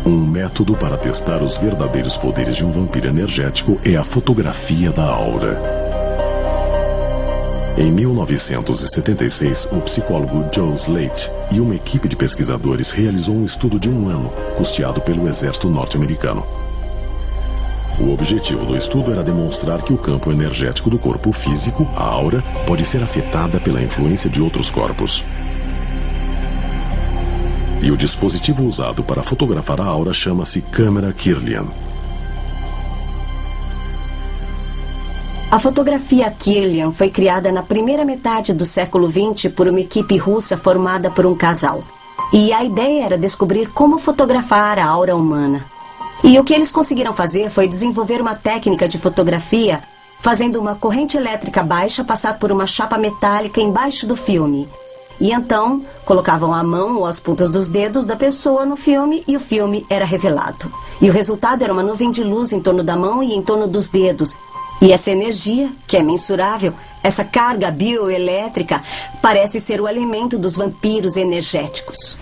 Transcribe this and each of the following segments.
Um método para testar os verdadeiros poderes de um vampiro energético é a fotografia da aura. Em 1976, o psicólogo Joe Slate e uma equipe de pesquisadores realizou um estudo de 1 ano, custeado pelo exército norte-americano. O objetivo do estudo era demonstrar que o campo energético do corpo físico, a aura, pode ser afetada pela influência de outros corpos. E o dispositivo usado para fotografar a aura chama-se câmera Kirlian. A fotografia Kirlian foi criada na primeira metade do século XX por uma equipe russa formada por um casal. E a ideia era descobrir como fotografar a aura humana. E o que eles conseguiram fazer foi desenvolver uma técnica de fotografia fazendo uma corrente elétrica baixa passar por uma chapa metálica embaixo do filme. E então, colocavam a mão ou as pontas dos dedos da pessoa no filme e o filme era revelado. E o resultado era uma nuvem de luz em torno da mão e em torno dos dedos. E essa energia, que é mensurável, essa carga bioelétrica, parece ser o alimento dos vampiros energéticos.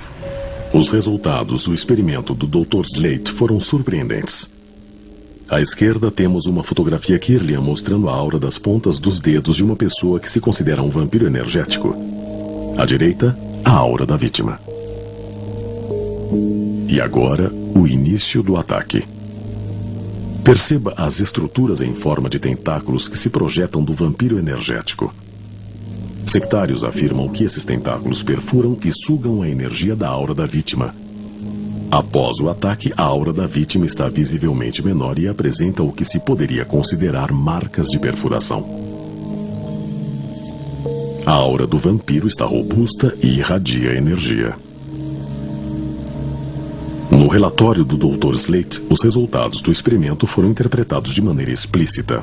Os resultados do experimento do Dr. Slate foram surpreendentes. À esquerda temos uma fotografia Kirlian mostrando a aura das pontas dos dedos de uma pessoa que se considera um vampiro energético. À direita, a aura da vítima. E agora, o início do ataque. Perceba as estruturas em forma de tentáculos que se projetam do vampiro energético. Sectários afirmam que esses tentáculos perfuram e sugam a energia da aura da vítima. Após o ataque, a aura da vítima está visivelmente menor e apresenta o que se poderia considerar marcas de perfuração. A aura do vampiro está robusta e irradia energia. No relatório do Dr. Slate, os resultados do experimento foram interpretados de maneira explícita.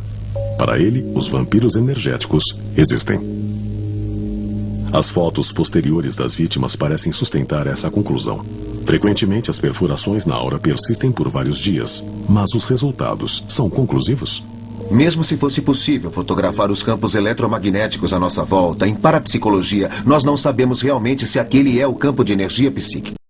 Para ele, os vampiros energéticos existem. As fotos posteriores das vítimas parecem sustentar essa conclusão. Frequentemente, as perfurações na aura persistem por vários dias, mas os resultados são conclusivos? Mesmo se fosse possível fotografar os campos eletromagnéticos à nossa volta, em parapsicologia, nós não sabemos realmente se aquele é o campo de energia psíquica.